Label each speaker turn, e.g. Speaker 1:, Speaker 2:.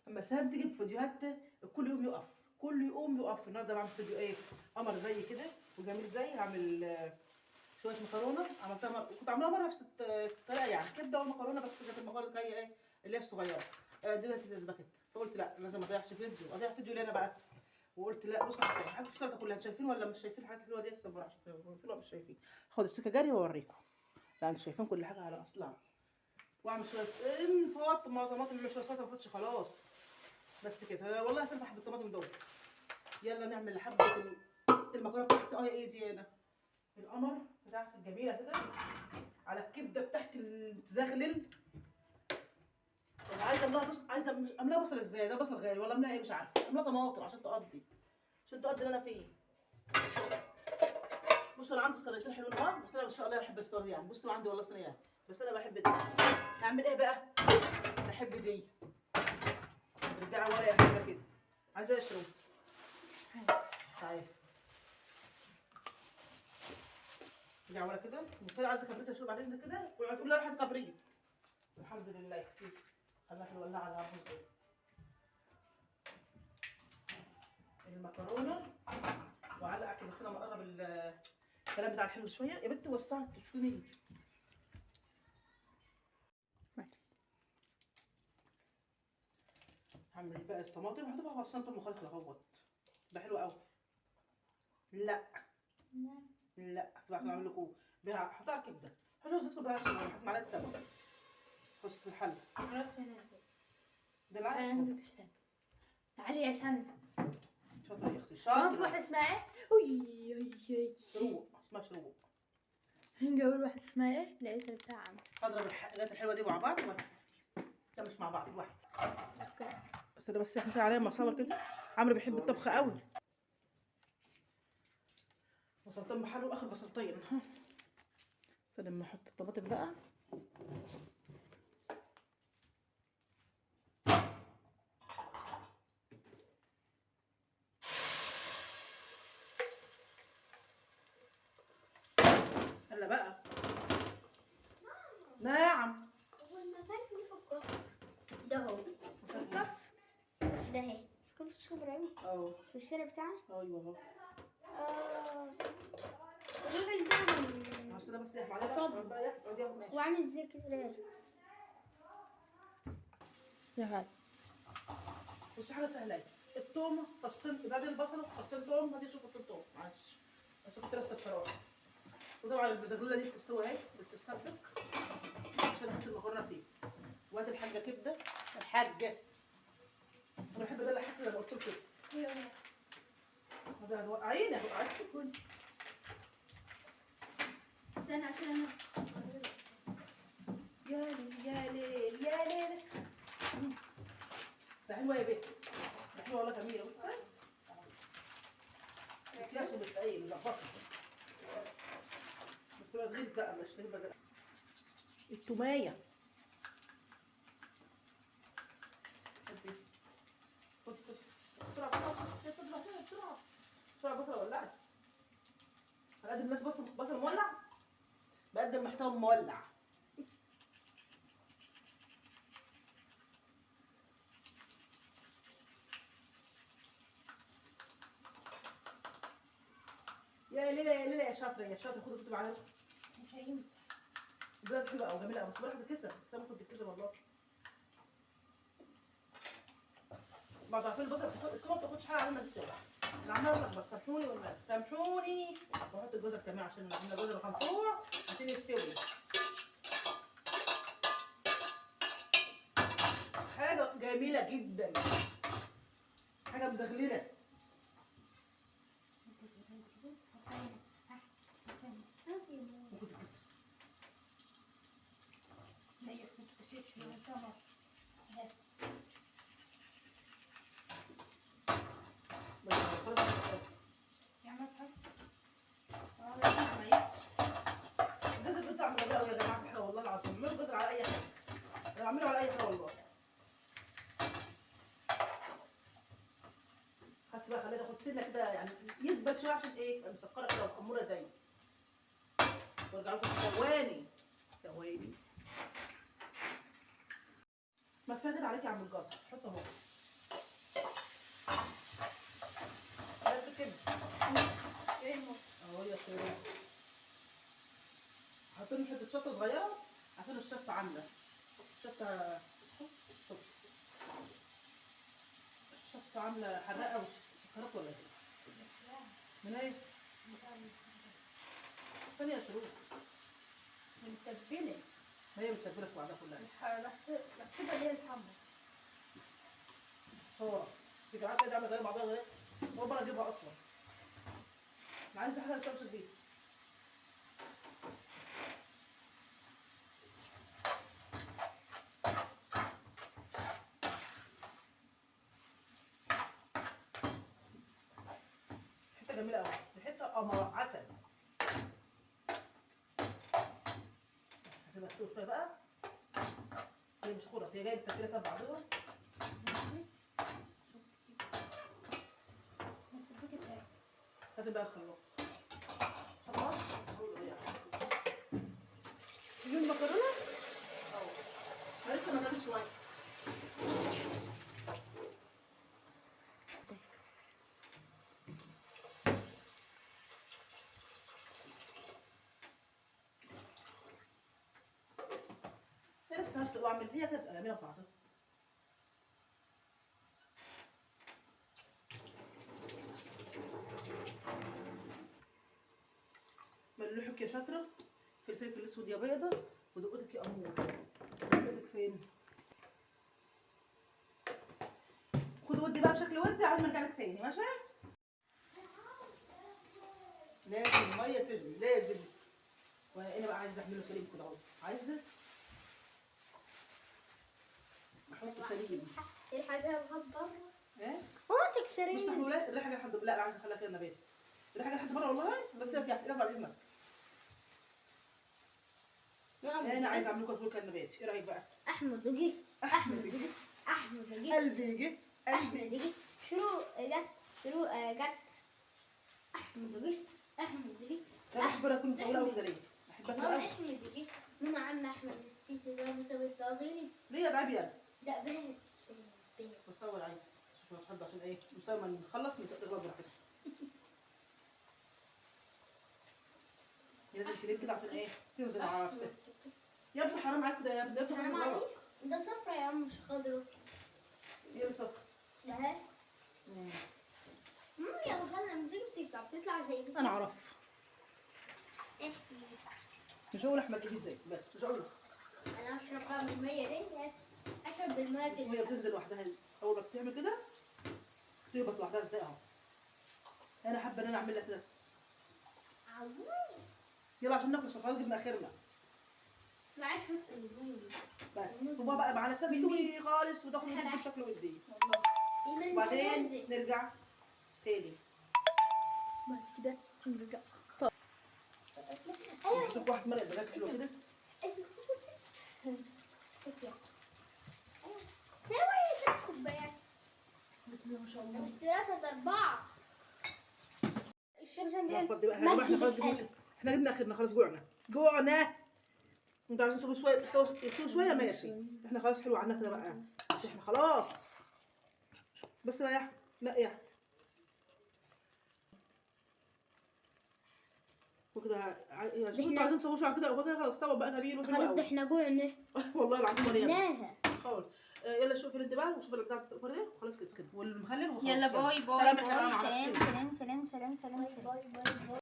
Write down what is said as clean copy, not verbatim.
Speaker 1: اما سام تيجي بفيديوهات كل يوم يقف، كل يوم يقف. النهارده بعمل فيديو ايه، قمر زي كده وجميل زي. هعمل شويه مكرونه عملتها كنت عاملاها مره نفس الطريقه، يعني كبده ومكرونه، بس كانت المكرونه جايه ايه اللي هي الصغيره. دلوقتي الاسباجيتي، فقلت لا لازم ما اضيعش فيديو، اضيع فيديو ليه انا بقى. وقلت لا بص حاجه السلطه كلها، انتوا شايفين ولا مش شايفين الحاجات الحلوه دي؟ استنوا عشان شايفين ولا مش شايفين. هاخد السكه جري واوريكم. لا انتوا شايفين كل حاجه على اصلها. واعمل شويه طماطم، شويه سلطه ما فاتش خلاص. بس كده والله عشان بحب الطماطم دول. يلا نعمل حبه المكرونه بتاعتي. ايه دي هنا القمر بتاعتي الجميله كده على الكبده بتاعتي المتزغلل. انا عايزه املاها عايزه مش املاها بصل ازاي، ده بصل غالي ولا املاها ايه مش عارفه. املاها طماطم عشان تقضي اللي انا فيه. بصوا انا عندي صينيتين حلوين اهو، بس انا ان شاء الله بحب الصينيه دي يعني. بصوا عندي والله صينيه، بس انا بحب دي. اعمل ايه بقى؟ بحب دي. رجعي ورا يا حاجه كده. عايزه اشرب. تعالي رجعي ورا كده. المفروض عايزه كبريت اشرب بعد اذنك كده. ويقعد تقول لي انا هات كبريت. الحمد لله كتير. خلينا في الولاعه على الرز المكرونه وعلقك. بس انا مقرب الكلام بتاع الحلو شويه يا بنت. وسعت الصينيه. هعمل بقى الطماطم، هحطها على الصينيه المخلطه اهوت. ده حلو قوي. لا لا سيبك اعمل لكم بيها. هحطها على الكبده. حطوا زيت بقى، هحط معلقه سمنه بص في الحله. ده العيش
Speaker 2: تعالي عشان
Speaker 1: شاطره يا اختي
Speaker 2: ما في
Speaker 1: شاطره.
Speaker 2: واحد اسمها ايه؟ وي
Speaker 1: شروق اسمها شروق.
Speaker 2: نقول واحد اسمها ايه؟ لقيت بتاع
Speaker 1: هضرب الحاجات الحلوه دي مع بعض ولا لا مش مع بعض واحد. بس انا بس احنا كده عليها مصور كده. عمرو بيحب الطبخ قوي. بصلتين بحر واخر بصلتين. بس لما احط الطماطم بقى هلا بقى. نعم
Speaker 2: هو المكان اللي في الكف ده هو في الكف ده هي كف الشيخ ابراهيم في الشارع بتاعنا.
Speaker 1: ايوه
Speaker 2: اهو الراجل ده
Speaker 1: اصل انا بس معلش بقى يقعد ياخد ماشي.
Speaker 2: وعامل ازاي كده ليه؟ يا هاي
Speaker 1: بصي حاجه سهله. التومه فصين بعد البصله فصين توم. هاتي شوف فصين توم معلش بس كنت لسه بصراحه. وطبعا البزغله دي بتستوي اهي بتستبك عشان احط المكرونه فيه. وهات الحاجه كبده. الحاجه انا بحب ادلع حاجتي زي ما قلت لكم كده. هذا هتوقعيني هتوقعيني.
Speaker 2: استنى عشان انا
Speaker 1: يا ليل يا ليل يا ليل. ده حلوه يا بنت. ده حلوه والله جميله. بصي اكياسه بتلاقيه مظبطه. بس ما تغيب بقى مش تغيب بقى. التوميه بسرعه بسرعه بسرعه ولعت. هنقدم الناس بصل مولع. بقدم محتوى مولع. يا ليلى يا ليلى يا شاطره يا شاطره. خدوا كتب عليها.
Speaker 2: مش هينفع.
Speaker 1: بجد حلوه قوي جميله قوي. بس بروح بتتكسر. كنت باخد بتتكسر والله. بعد عارفين البصل التومه ما بتاخدش حاجه على ما تستوي. انا عماله الخبط. سامحوني والله سامحوني. بحط الجزر كمان عشان عامله جزر مقطوع عشان يستوي. حاجه جميله جدا. حاجه مزغلله. ممكن تتكسر. الجزر بيطلع من غير يا جماعه حلو والله العظيم. اعملوا الجزر على اي حاجه. انا بعمله على اي حاجه والله. خدت بقى خليها تاخد سنه كده يعني يدبل شويه عشان ايه تبقى مسكره كده ومحموره زي. وارجع لكم ثواني. ما كفايه كده عليك يا عم الجزر. حط اهو. شطه صغيره عشان الشطه عامله شطه. شوف الشطه عامله حراقه وسكرات ولا ايه؟ من ايه؟ ثانيه يا شروق
Speaker 2: متبلة.
Speaker 1: ما هي متبله في بعضها كلها.
Speaker 2: بحسبها اللي هي الحمرا.
Speaker 1: صورة سيجارات كده عامله غير بعضها غير اول مره اجيبها اصلا. انا عايزه حاجه تمسك بيها. حته جميله قوي، حته قمر عسل. بس هتبقى تسوي شويه بقى. هي مش خرط، هي جايبه التتبيله كده بعضها. هات بقى الخلاط. خلاص تجيب المكرونه؟ اه لسه ما غليتش شويه. لسه هسلق واعمل هي كده تبقى جميله في بعضها. ملوحك يا شاطره، فلفلك الاسود يا بيضه، ودقتك يا امور. دقتك فين؟ خد ودي بقى بشكل ودي عشان ما ارجع لك تاني، ماشي؟ لازم الميه تغلي لازم. وانا بقى عايزه اعمله سليم كده اهو، عايزه احطه سليم.
Speaker 2: الريحة جاية لغاية بره.
Speaker 1: ايه؟
Speaker 2: هو تكسرين.
Speaker 1: مش محلوله الريحه جايه لحد، لا انا عايزه اخليها كده نبات. الريحه جايه لحد بره والله، بس ارجع كده بعد اذنك. انا عايزه اعمل لكم كده نباتي، ايه رايك بقى؟
Speaker 2: احمد وجي.
Speaker 1: احمد يجي،
Speaker 2: احمد وجي.
Speaker 1: قلبي يجي،
Speaker 2: احمد
Speaker 1: قلبي
Speaker 2: وجي. شروق جت. شروق جت. احمد وجي. احمد وجي.
Speaker 1: انا بحب اكون مطوله قوي كده ليه؟ بحبها كده
Speaker 2: ماما
Speaker 1: قوي.
Speaker 2: احمد وجي. ماما عم احمد السيسي ده مسوي التغيير.
Speaker 1: ليه يا دعبي يلا؟
Speaker 2: لا بنت.
Speaker 1: بصور عادي عشان اتحدى، عشان ايه؟ مساوي ما نخلص نغلط براحتنا. لازم تلم كده عشان ايه؟ تنزل على نفسها. يا ابني حرام عليك كده يا ابني، يا ابني
Speaker 2: حرام
Speaker 1: حرام
Speaker 2: عليك.
Speaker 1: عليك.
Speaker 2: ده صفرا يا عم مش خضرا.
Speaker 1: ايه اللي صفر؟
Speaker 2: ده اهي. يا غلا لما تيجي بتطلع زي دي.
Speaker 1: انا اعرف.
Speaker 2: ايه.
Speaker 1: مش هقول احمد يجي ازاي، بس مش هقول لك.
Speaker 2: انا اشرب بقى من الميه دي. اشرب بالميه
Speaker 1: بس هي بتنزل لوحدها، اول ما بتعمل كده تهبط لوحدها ازاي اهو. انا حابه ان انا اعمل لك كده. يلا عشان ناكل صفار جبنا اخرنا.
Speaker 2: معاش فلوس الهدوم.
Speaker 1: بس هو بقى معانا تستوي خالص وتاخد ودي بشكل ودي. وبعدين نرجع تاني.
Speaker 2: بعد كده نرجع.
Speaker 1: شوف واحد مرق دجاج حلو كده. بسم الله ما شاء الله.
Speaker 2: مش 3 ده 4. الشمس
Speaker 1: فضي بقى احنا خلاص احنا جبنا اخرنا خلاص، جوعنا. انتوا عايزين تسووا شويه يسووا شويه ماشي، احنا خلاص حلو عنا كده بقى، مش احنا خلاص. بس بقى يا احمد، لا يا احمد وكده انتوا عايزين تسووا شويه كده وكده خلاص استوى بقى نبيل
Speaker 2: خلاص ده احنا جوعنا.
Speaker 1: والله العظيم ولا
Speaker 2: جبناها.
Speaker 1: خالص. يلا شوفي الانت بقى وشوفي اللي بتاعت وخلاص كده والمخلل وخلاص.
Speaker 3: يلا باي باي
Speaker 1: سلام
Speaker 3: باي.
Speaker 1: يا حبايبي.
Speaker 3: سلام سلام سلام سلام سلام سلام.
Speaker 2: باي باي باي.